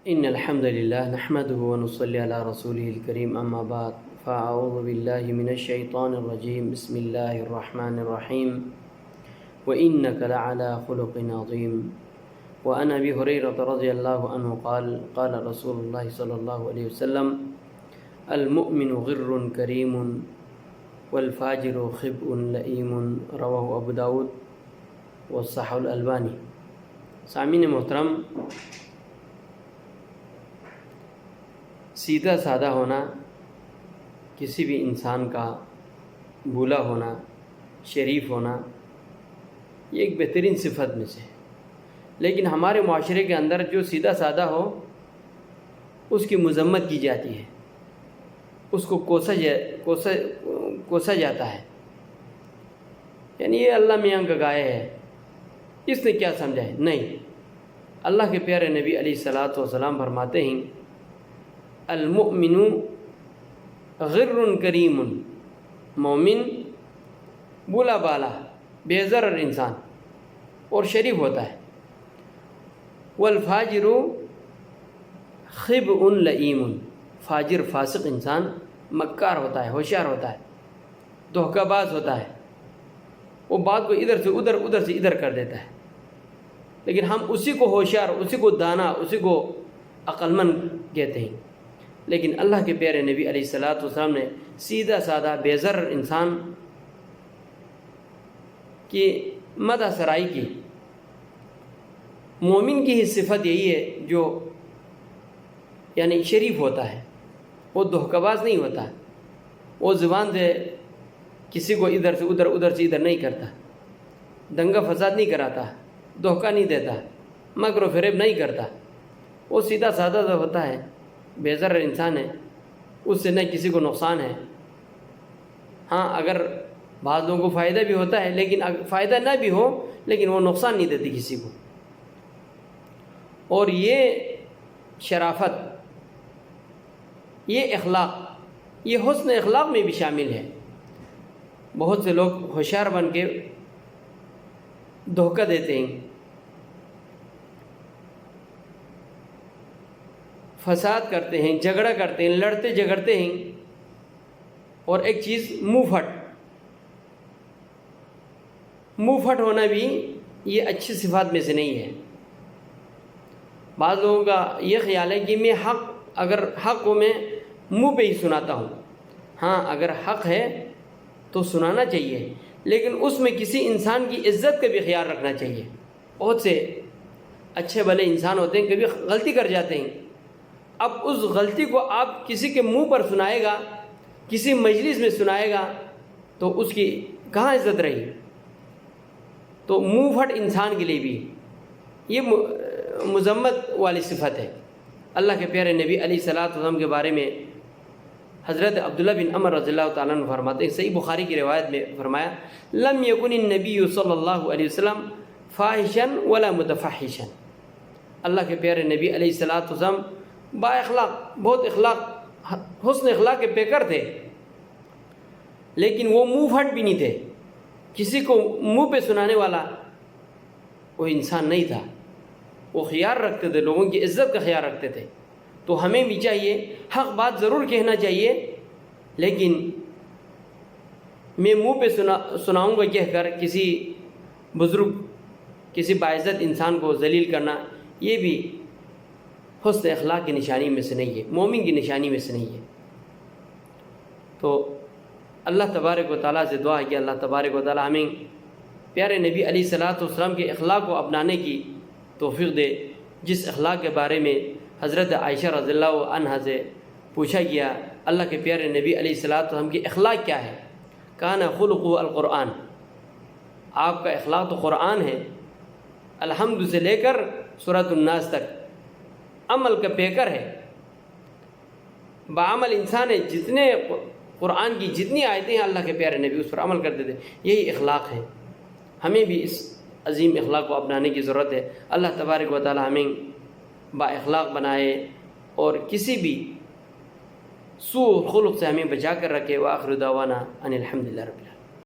إن الحمد لله نحمده ونصلي على رسوله الكريم أما بعد فأعوذ بالله من الشيطان الرجيم بسم الله الرحمن الرحيم وإنك لعلى خلق عظيم وعن أبي هريرة رضي الله عنه قال قال رسول الله صلى الله عليه وسلم المؤمن غر كريم والفاجر خبء لئيم رواه أبو داود والصحح الألباني. سامعین محترم، سیدھا سادہ ہونا کسی بھی انسان کا بھولا ہونا، شریف ہونا، یہ ایک بہترین صفت میں سے ہے. لیکن ہمارے معاشرے کے اندر جو سیدھا سادہ ہو اس کی مذمت کی جاتی ہے، اس کو کوسا جاتا ہے. یعنی یہ اللہ میاں کا گائے ہے، اس نے کیا سمجھا ہے؟ نہیں، اللہ کے پیارے نبی علیہ الصلاۃ والسلام فرماتے ہیں المؤمن غر کریم، مومن بولا بالا بے ضرر انسان اور شریف ہوتا ہے. والفاجر خبء لئیم، فاجر فاسق انسان مکار ہوتا ہے، ہوشیار ہوتا ہے، دھوکہ باز ہوتا ہے، وہ بات کو ادھر سے ادھر، ادھر سے ادھر کر دیتا ہے. لیکن ہم اسی کو ہوشیار، اسی کو دانا، اسی کو عقل مند کہتے ہیں. لیکن اللہ کے پیارے نبی علیہ الصلاۃ والسلام نے سیدھا سادہ بے ضرر انسان کی مدح سرائی کی. مومن کی ہی صفت یہی ہے جو یعنی شریف ہوتا ہے، وہ دھوکہ باز نہیں ہوتا، وہ زبان سے کسی کو ادھر سے ادھر، ادھر سے ادھر نہیں کرتا، دنگا فساد نہیں کراتا، دھوکہ نہیں دیتا، مکر و فریب نہیں کرتا. وہ سیدھا سادہ جو ہوتا ہے، بے ضرر انسان ہے، اس سے نہ کسی کو نقصان ہے. ہاں، اگر بعض لوگوں کو فائدہ بھی ہوتا ہے، لیکن فائدہ نہ بھی ہو لیکن وہ نقصان نہیں دیتی کسی کو. اور یہ شرافت، یہ اخلاق، یہ حسن اخلاق میں بھی شامل ہے. بہت سے لوگ ہوشیار بن کے دھوکہ دیتے ہیں، فساد کرتے ہیں، جھگڑا کرتے ہیں، لڑتے جھگڑتے ہیں. اور ایک چیز منہ پھٹ ہونا بھی یہ اچھی صفات میں سے نہیں ہے. بعض لوگوں کا یہ خیال ہے کہ میں اگر حق کو میں منہ پہ ہی سناتا ہوں. ہاں، اگر حق ہے تو سنانا چاہیے، لیکن اس میں کسی انسان کی عزت کا بھی خیال رکھنا چاہیے. بہت سے اچھے بھلے انسان ہوتے ہیں، کبھی غلطی کر جاتے ہیں. اب اس غلطی کو آپ کسی کے منہ پر سنائے گا، کسی مجلس میں سنائے گا، تو اس کی کہاں عزت رہی؟ تو منہ پھٹ انسان کے لیے بھی یہ مذمت والی صفت ہے. اللہ کے پیارے نبی علیہ الصلاۃ والسلام کے بارے میں حضرت عبداللہ بن عمر رضی اللہ تعالیٰ عنہ فرماتے ہیں، صحیح بخاری کی روایت میں فرمایا لم یکن النبی صلی اللہ علیہ وسلم فاحشا ولا متفحشا. اللہ کے پیارے نبی علیہ الصلاۃ والسلام با اخلاق، بہت اخلاق، حسن اخلاق کے پیکر تھے، لیکن وہ منہ پھٹ بھی نہیں تھے. کسی کو منہ پہ سنانے والا وہ انسان نہیں تھا. وہ خیال رکھتے تھے، لوگوں کی عزت کا خیال رکھتے تھے. تو ہمیں بھی چاہیے حق بات ضرور کہنا چاہیے، لیکن میں منہ پہ سناؤں گا کہہ کر کسی بزرگ، کسی باعزت انسان کو ذلیل کرنا، یہ بھی حسن اخلاق کی نشانی میں سے نہیں ہے، مومن کی نشانی میں سے نہیں ہے. تو اللہ تبارک و تعالیٰ سے دعا ہے کہ اللہ تبارک و تعالیٰ ہمیں پیارے نبی علیہ الصلاۃ والسلام کے اخلاق کو اپنانے کی توفیق دے. جس اخلاق کے بارے میں حضرت عائشہ رضی اللہ عنہا سے پوچھا گیا اللہ کے پیارے نبی علیہ الصلاۃ والسلام کی اخلاق کیا ہے، کان خلقہ القرآن، آپ کا اخلاق تو قرآن ہے. الحمد سے لے کر سورۃ الناس تک عمل کا پیکر ہے، بعمل انسان ہے. جتنے قرآن کی جتنی آیتیں ہیں اللہ کے پیارے نبی اس پر عمل کرتے تھے. یہی اخلاق ہے. ہمیں بھی اس عظیم اخلاق کو اپنانے کی ضرورت ہے. اللہ تبارک و تعالی ہمیں با اخلاق بنائے اور کسی بھی سوء خلق سے ہمیں بچا کر رکھے. وآخر دعوانا ان الحمد للہ رب العالمین.